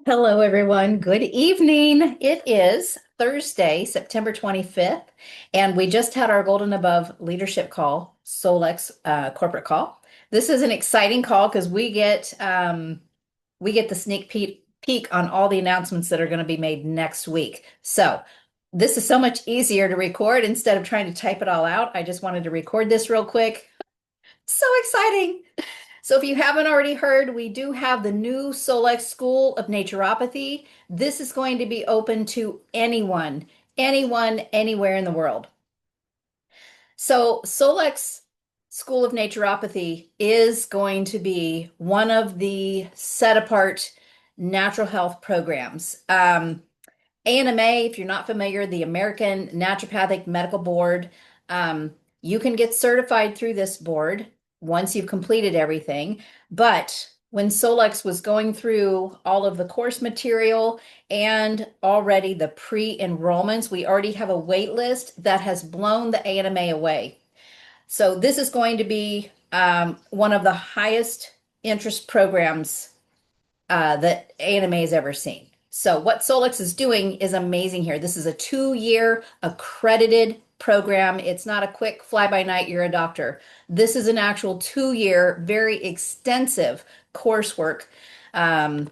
Hello, everyone. Good evening. It is Thursday, September 25th, and we just had our Golden Above leadership call, Solex corporate call. This is an exciting call because we get the sneak peek on all the announcements that are going to be made next week. So this is so much easier to record instead of trying to type it all out. I just wanted to record this real quick. So exciting. So if you haven't already heard, we do have the new Solex School of Naturopathy. This is going to be open to anyone, anywhere in the world. So Solex School of Naturopathy is going to be one of the set apart natural health programs. ANMA, if you're not familiar, the American Naturopathic Medical Board, um, you can get certified through this board once you've completed everything. But when Solex was going through all of the course material and already the pre-enrollments, we already have a wait list that has blown the ANMA away. So this is going to be one of the highest interest programs that ANMA has ever seen. So what Solex is doing is amazing here. This is a 2-year accredited program. It's not a quick fly by night, you're a doctor. This is an actual 2-year, very extensive coursework um,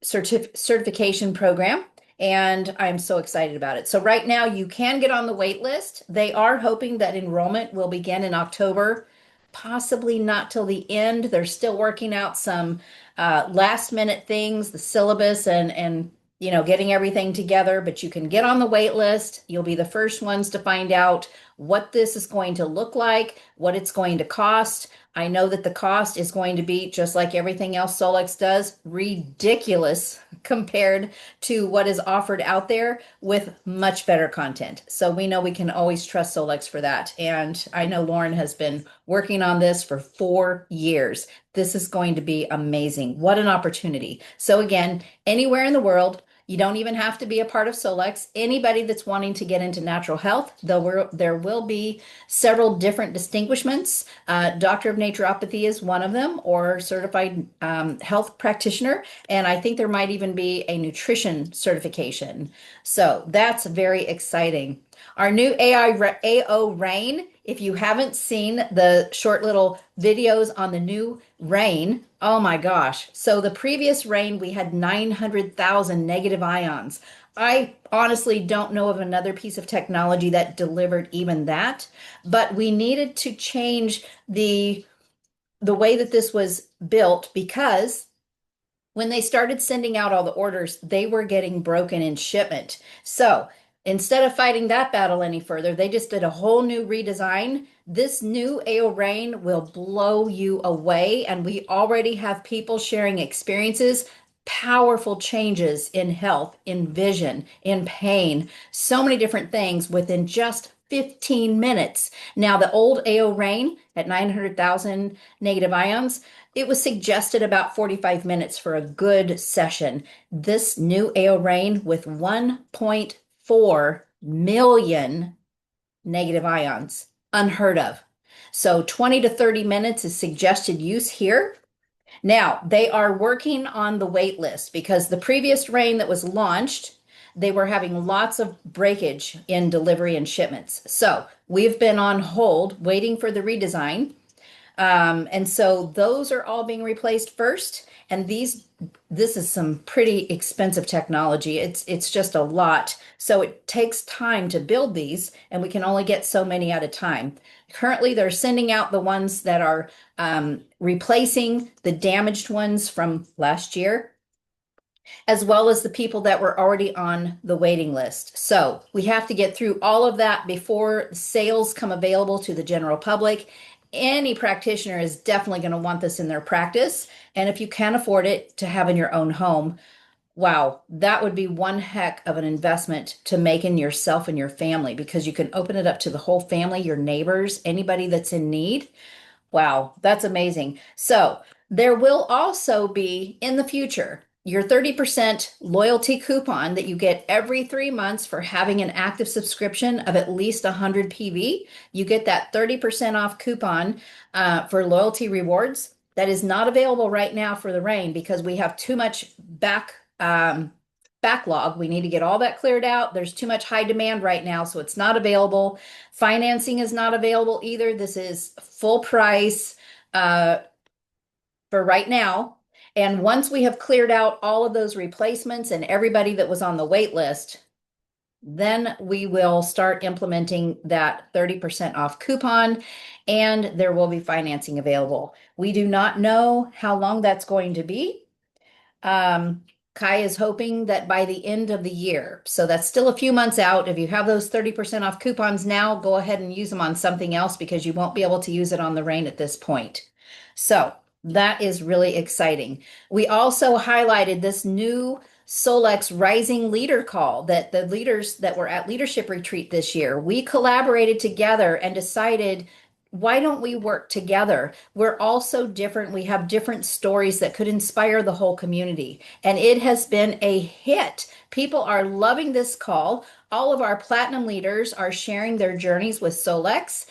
certification program. And I'm so excited about it. So right now you can get on the wait list. They are hoping that enrollment will begin in October, possibly not till the end. They're still working out some last minute things, the syllabus and getting everything together, but you can get on the wait list. You'll be the first ones to find out what this is going to look like, what it's going to cost. I know that the cost is going to be just like everything else Solex does, ridiculous compared to what is offered out there with much better content. So we know we can always trust Solex for that. And I know Lauren has been working on this for 4 years. This is going to be amazing. What an opportunity. So again, anywhere in the world, you don't even have to be a part of Solex. Anybody that's wanting to get into natural health, there will be several different distinguishments. Doctor of Naturopathy is one of them, or certified health practitioner. And I think there might even be a nutrition certification. So that's very exciting. Our new AO Rain, if you haven't seen the short little videos on the new Rain, oh my gosh. So the previous Rain, we had 900,000 negative ions. I honestly don't know of another piece of technology that delivered even that, but we needed to change the way that this was built because when they started sending out all the orders, they were getting broken in shipment. So instead of fighting that battle any further, they just did a whole new redesign. This new AO Rain will blow you away, and we already have people sharing experiences, powerful changes in health, in vision, in pain, so many different things within just 15 minutes. Now, the old AO Rain at 900,000 negative ions, it was suggested about 45 minutes for a good session. This new AO Rain with 1.4 million negative ions, unheard of. So 20 to 30 minutes is suggested use here. Now, they are working on the wait list because the previous Rain that was launched, they were having lots of breakage in delivery and shipments. So we've been on hold waiting for the redesign. And so those are all being replaced first. And this is some pretty expensive technology. It's just a lot. So it takes time to build these, and we can only get so many at a time. Currently, they're sending out the ones that are replacing the damaged ones from last year, as well as the people that were already on the waiting list. So we have to get through all of that before sales come available to the general public. Any practitioner is definitely going to want this in their practice. And if you can afford it to have in your own home, wow, that would be one heck of an investment to make in yourself and your family because you can open it up to the whole family, your neighbors, anybody that's in need. Wow, that's amazing. So there will also be in the future your 30% loyalty coupon that you get every 3 months for having an active subscription of at least 100 PV. You get that 30% off coupon for loyalty rewards. that is not available right now for the rain because we have too much backlog. We need to get all that cleared out. There's too much high demand right now, so it's not available. Financing is not available either. This is full price uh, for right now. And once we have cleared out all of those replacements and everybody that was on the wait list, then we will start implementing that 30% off coupon and there will be financing available. We do not know how long that's going to be. Um, Kai is hoping that by the end of the year. So that's still a few months out. If you have those 30% off coupons now, go ahead and use them on something else because you won't be able to use it on the rain at this point. So that is really exciting. We also highlighted this new Solex Rising Leader Call that the leaders that were at Leadership Retreat this year, we collaborated together and decided, why don't we work together? We're all so different. We have different stories that could inspire the whole community. And it has been a hit. People are loving this call. All of our platinum leaders are sharing their journeys with Solex,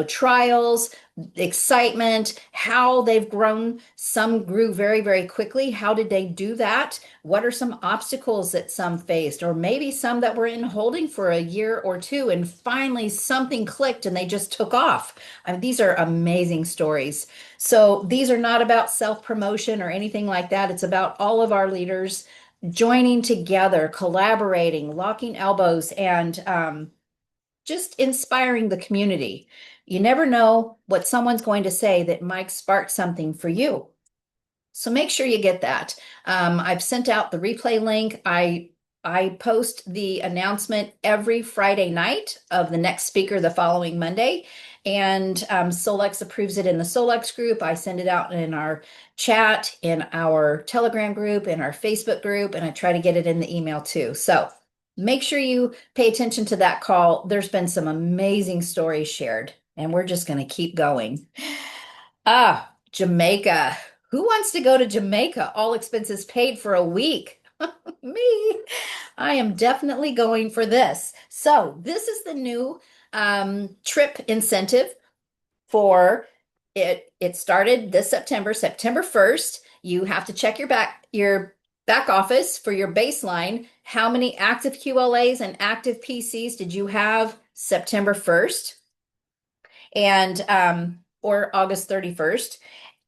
trials, excitement, how they've grown. Some grew very, very quickly. How did they do that? What are some obstacles that some faced, or maybe some that were in holding for a year or two and finally something clicked and they just took off? I mean, these are amazing stories. So these are not about self-promotion or anything like that. It's about all of our leaders joining together, collaborating, locking elbows, and just inspiring the community. You never know what someone's going to say that might spark something for you. So make sure you get that. I've sent out the replay link. I post the announcement every Friday night of the next speaker the following Monday. And Solex approves it in the Solex group. I send it out in our chat, in our Telegram group, in our Facebook group, and I try to get it in the email too. So make sure you pay attention to that call. There's been some amazing stories shared, and we're just going to keep going. Jamaica. Who wants to go to Jamaica? All expenses paid for a week. Me. I am definitely going for this. So this is the new trip incentive for it. It started this September, September 1st. You have to check your back office for your baseline. How many active QLAs and active PCs did you have September 1st and or August 31st?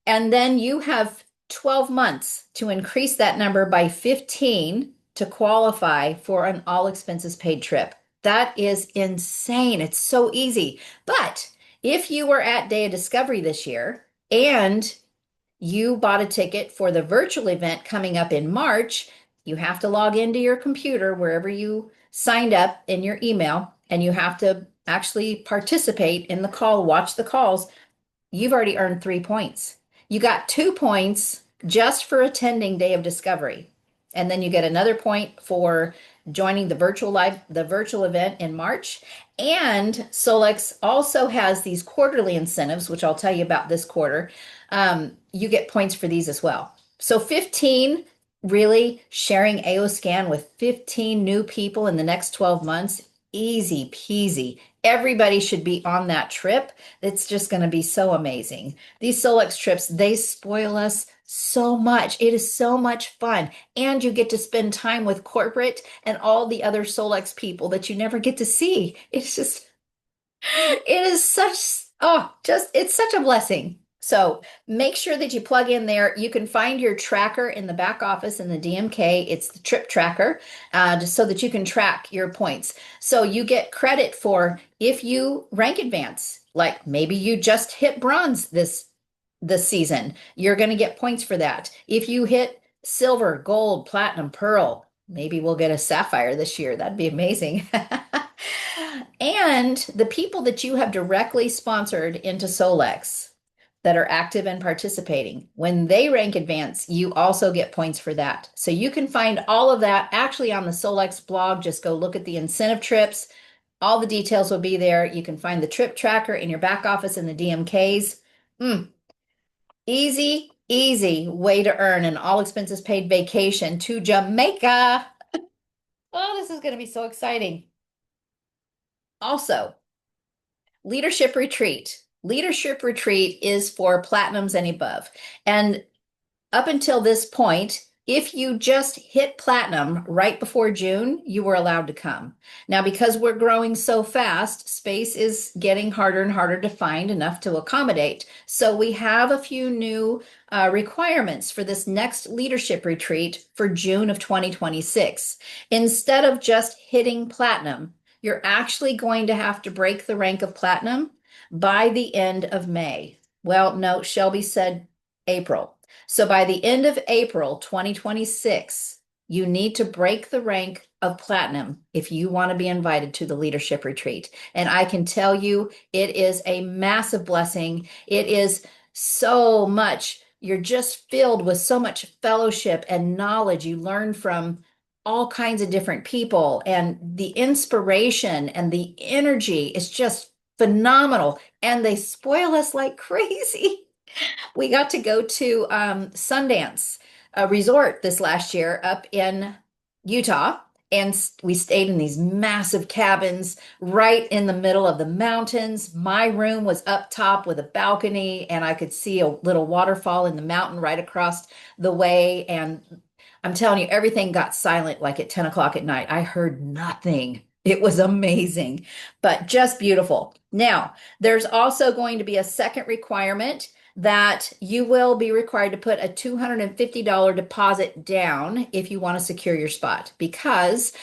And then you have 12 months to increase that number by 15 to qualify for an all expenses paid trip. That is insane. It's so easy. But if you were at Day of Discovery this year and you bought a ticket for the virtual event coming up in March, you have to log into your computer wherever you signed up in your email, and you have to actually participate in the call, watch the calls. You've already earned 3 points. You got 2 points just for attending Day of Discovery. And then you get another point for joining the virtual event in March. And Solex also has these quarterly incentives, which I'll tell you about this quarter. You get points for these as well. So 15, really sharing AO Scan with 15 new people in the next 12 months, easy peasy. Everybody should be on that trip. It's just going to be so amazing. These Solex trips, they spoil us so much. It is so much fun. And you get to spend time with corporate and all the other Solex people that you never get to see. It is such, it's such a blessing. So make sure that you plug in there. You can find your tracker in the back office in the DMK. It's the trip tracker, just so that you can track your points. So you get credit for if you rank advance, like maybe you just hit bronze this season, you're going to get points for that. If you hit silver, gold, platinum, pearl, maybe we'll get a sapphire this year. That'd be amazing. And the people that you have directly sponsored into Solex that are active and participating, when they rank advance, you also get points for that. So you can find all of that actually on the Solex blog. Just go look at the incentive trips. All the details will be there. You can find the trip tracker in your back office in the DMKs. Easy, easy way to earn an all expenses paid vacation to Jamaica. Oh, this is going to be so exciting. Also, Leadership Retreat. Leadership retreat is for platinums and above. And up until this point, if you just hit platinum right before June, you were allowed to come. Now, because we're growing so fast, space is getting harder and harder to find enough to accommodate. So we have a few new requirements for this next leadership retreat for June of 2026. Instead of just hitting platinum, you're actually going to have to break the rank of platinum by the end of May. Well, no, Shelby said April. So by the end of April 2026, you need to break the rank of platinum if you want to be invited to the leadership retreat. And I can tell you, it is a massive blessing. It is so much. You're just filled with so much fellowship and knowledge. You learn from all kinds of different people, and the inspiration and the energy is just phenomenal. And they spoil us like crazy. We got to go to Sundance Resort this last year up in Utah, and we stayed in these massive cabins right in the middle of the mountains. My room was up top with a balcony, and I could see a little waterfall in the mountain right across the way. And I'm telling you, everything got silent like at 10 o'clock at night. I heard nothing. It was amazing, but just beautiful. Now, there's also going to be a second requirement that you will be required to put a $250 deposit down if you want to secure your spot, because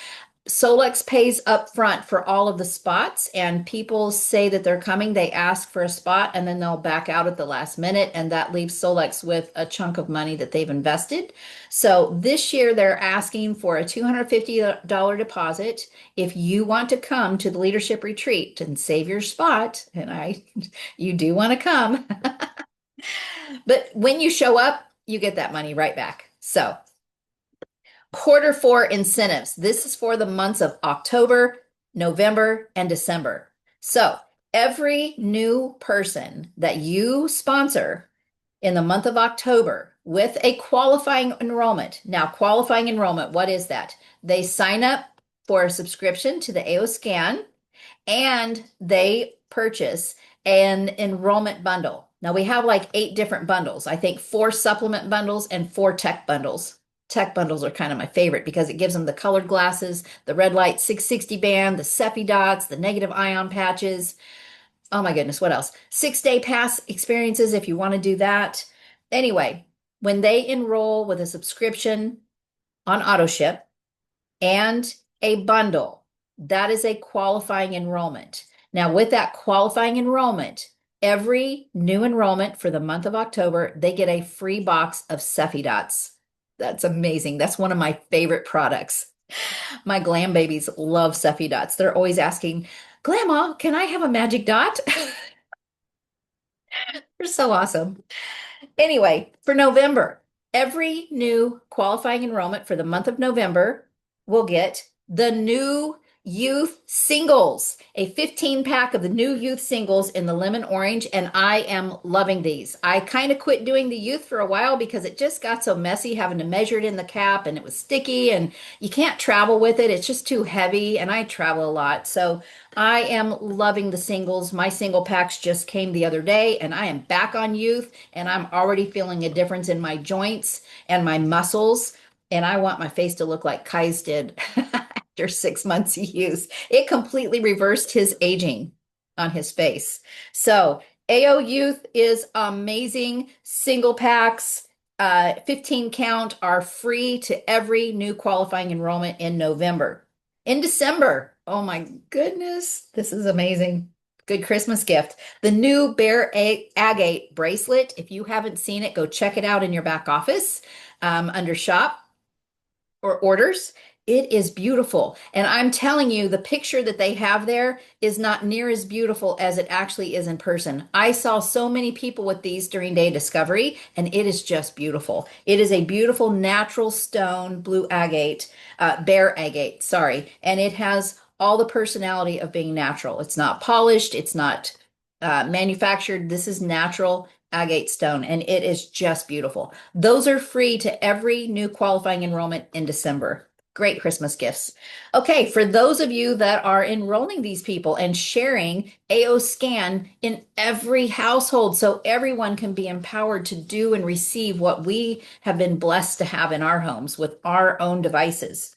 Solex pays up front for all of the spots, and people say that they're coming, they ask for a spot, and then they'll back out at the last minute, and that leaves Solex with a chunk of money that they've invested. So this year they're asking for a $250 deposit if you want to come to the leadership retreat and save your spot, and you do want to come. But when you show up, you get that money right back. So, quarter four incentives. This is for the months of October, November, and December. So, every new person that you sponsor in the month of October with a qualifying enrollment. Now, qualifying enrollment, what is that? They sign up for a subscription to the AO Scan, and they purchase an enrollment bundle. Now we have like 8 different bundles. I think 4 supplement bundles and 4 tech bundles. Tech bundles are kind of my favorite because it gives them the colored glasses, the red light 660 band, the Cephi dots, the negative ion patches. Oh my goodness, what else? 6-day pass experiences if you want to do that. Anyway, when they enroll with a subscription on AutoShip and a bundle, that is a qualifying enrollment. Now, with that qualifying enrollment, every new enrollment for the month of October, they get a free box of Cephi dots. That's amazing. That's one of my favorite products. My glam babies love Cephi dots. They're always asking, Grandma, can I have a magic dot? They're so awesome. Anyway, for November, every new qualifying enrollment for the month of November will get the new youth singles, a 15-pack of the new youth singles in the lemon orange, and I am loving these. I kind of quit doing the youth for a while because it just got so messy having to measure it in the cap, and it was sticky, and you can't travel with it. It's just too heavy, and I travel a lot. So I am loving the singles. My single packs just came the other day, and I am back on youth, and I'm already feeling a difference in my joints and my muscles, and I want my face to look like Kai's did. After 6 months of use. It completely reversed his aging on his face. So AO Youth is amazing. Single packs, 15 count are free to every new qualifying enrollment in November. In December, oh my goodness, this is amazing. Good Christmas gift. The new Bear Agate bracelet. If you haven't seen it, go check it out in your back office under shop or orders. It is beautiful. And I'm telling you, the picture that they have there is not near as beautiful as it actually is in person. I saw so many people with these during Day Discovery, and it is just beautiful. It is a beautiful natural stone, blue agate, bear agate, sorry. And it has all the personality of being natural. It's not polished. It's not manufactured. This is natural agate stone, and it is just beautiful. Those are free to every new qualifying enrollment in December. Great Christmas gifts. Okay, for those of you that are enrolling these people and sharing AO Scan in every household so everyone can be empowered to do and receive what we have been blessed to have in our homes with our own devices.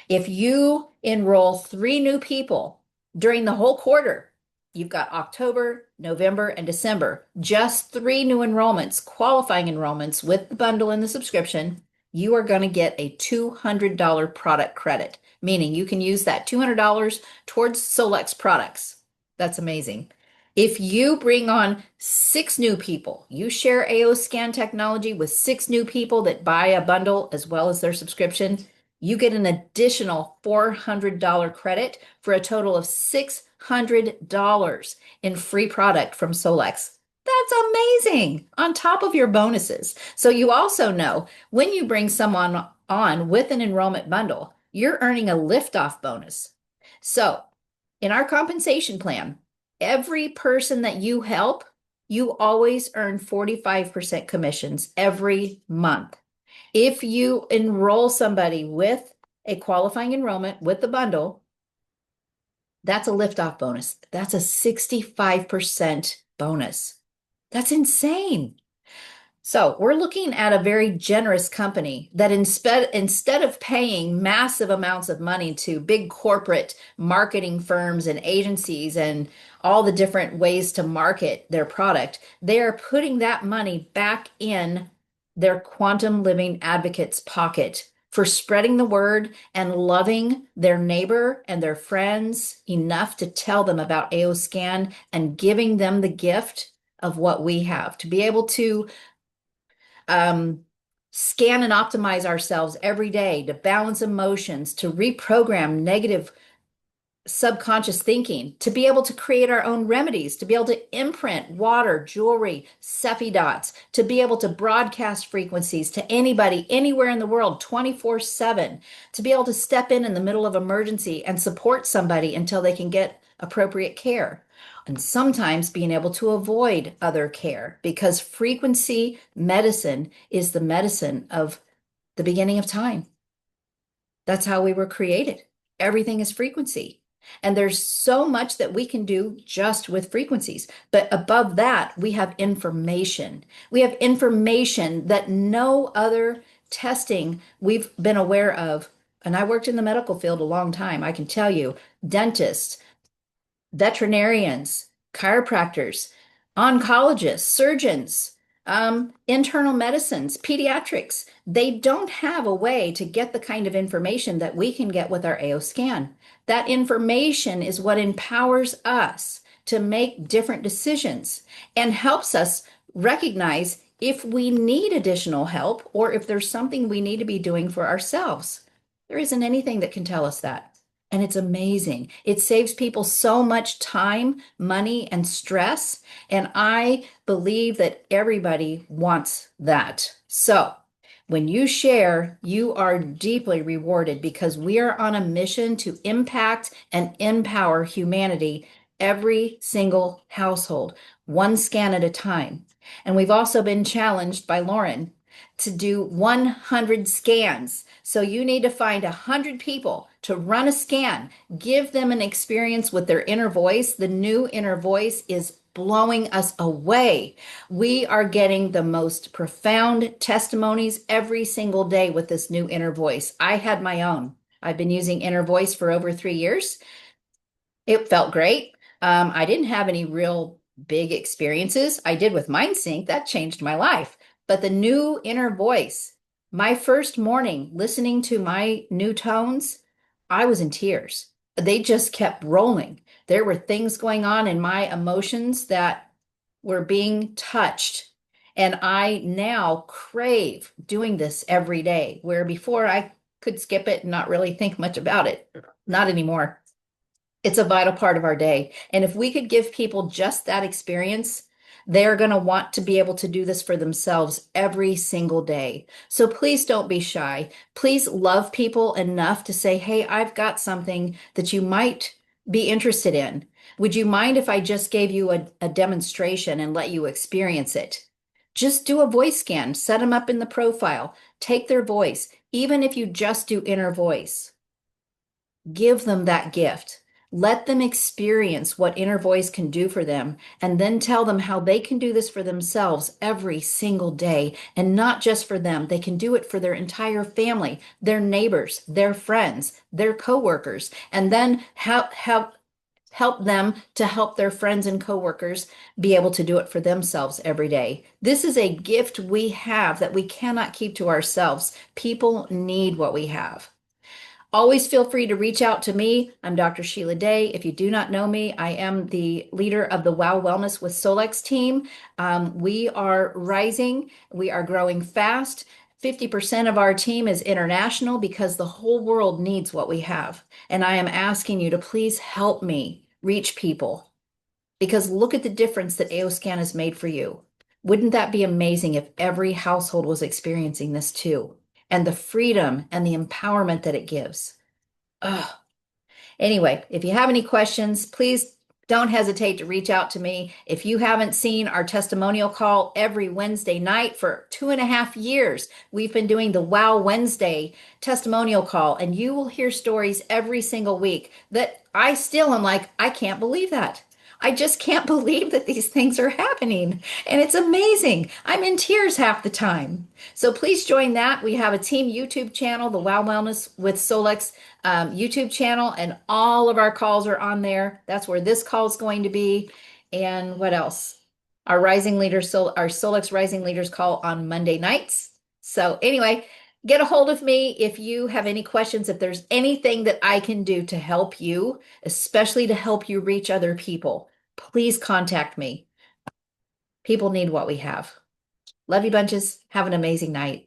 If you enroll 3 new people during the whole quarter, you've got October, November, and December, just 3 new enrollments, qualifying enrollments with the bundle and the subscription, you are going to get a $200 product credit, meaning you can use that $200 towards Solex products. That's amazing. If you bring on 6 new people, you share AO Scan technology with 6 new people that buy a bundle as well as their subscription, you get an additional $400 credit for a total of $600 in free product from Solex. That's amazing on top of your bonuses. So you also know when you bring someone on with an enrollment bundle, you're earning a liftoff bonus. So in our compensation plan, every person that you help, you always earn 45% commissions every month. If you enroll somebody with a qualifying enrollment with the bundle, that's a liftoff bonus. That's a 65% bonus. That's insane. So we're looking at a very generous company that instead of paying massive amounts of money to big corporate marketing firms and agencies and all the different ways to market their product, they are putting that money back in their quantum living advocates' pocket for spreading the word and loving their neighbor and their friends enough to tell them about AO Scan and giving them the gift of what we have to be able to um, scan and optimize ourselves every day to balance emotions, to reprogram negative subconscious thinking, to be able to create our own remedies, to be able to imprint water, jewelry, Cephi dots, to be able to broadcast frequencies to anybody, anywhere in the world, 24/7, to be able to step in the middle of emergency and support somebody until they can get appropriate care. And sometimes being able to avoid other care because frequency medicine is the medicine of the beginning of time. That's how we were created. Everything is frequency. And there's so much that we can do just with frequencies. But above that, we have information. We have information that no other testing we've been aware of. And I worked in the medical field a long time. I can tell you, dentists, veterinarians, chiropractors, oncologists, surgeons, internal medicines, pediatrics, they don't have a way to get the kind of information that we can get with our AO Scan. That information is what empowers us to make different decisions and helps us recognize if we need additional help or if there's something we need to be doing for ourselves. There isn't anything that can tell us that. And it's amazing. It saves people so much time, money, and stress. And I believe that everybody wants that. So when you share, you are deeply rewarded because we are on a mission to impact and empower humanity, every single household, one scan at a time. And we've also been challenged by Lauren to do 100 scans. So you need to find 100 people to run a scan, give them an experience with their inner voice. The new inner voice is blowing us away. We are getting the most profound testimonies every single day with this new inner voice. I had my own. I've been using inner voice for over 3 years. It felt great. I didn't have any real big experiences. I did with MindSync. That changed my life. But the new inner voice, my first morning listening to my new tones, I was in tears. They just kept rolling. There were things going on in my emotions that were being touched. And I now crave doing this every day, where before I could skip it and not really think much about it. Not anymore. It's a vital part of our day. And if we could give people just that experience, they're going to want to be able to do this for themselves every single day. So please don't be shy. Please love people enough to say, hey, I've got something that you might be interested in. Would you mind if I just gave you a demonstration and let you experience it? Just do a voice scan, set them up in the profile, take their voice, Even if you just do inner voice, give them that gift. Let them experience what inner voice can do for them, and then tell them how they can do this for themselves every single day. And not just for them, they can do it for their entire family, their neighbors, their friends, their coworkers, and then help them to help their friends and coworkers be able to do it for themselves every day. This is a gift we have that we cannot keep to ourselves. People need what we have. Always feel free to reach out to me. I'm Dr. Sheila Day. If you do not know me, I am the leader of the Wow Wellness with Solex team. We are rising, we are growing fast. 50% of our team is international because the whole world needs what we have. And I am asking you to please help me reach people because look at the difference that AOScan has made for you. Wouldn't that be amazing if every household was experiencing this too? And the freedom and the empowerment that it gives. Ugh. Anyway, if you have any questions, please don't hesitate to reach out to me. If you haven't seen our testimonial call every Wednesday night for 2.5 years, we've been doing the Wow Wednesday testimonial call, and you will hear stories every single week that I still am like, I can't believe that. I just can't believe that these things are happening. And it's amazing. I'm in tears half the time. So please join that. We have a team YouTube channel, the Wow Wellness with Solex YouTube channel, and all of our calls are on there. That's where this call is going to be. And what else? Our Rising Leaders, our Solex Rising Leaders call on Monday nights. So anyway, get a hold of me if you have any questions, if there's anything that I can do to help you, especially to help you reach other people. Please contact me. People need what we have. Love you bunches. Have an amazing night.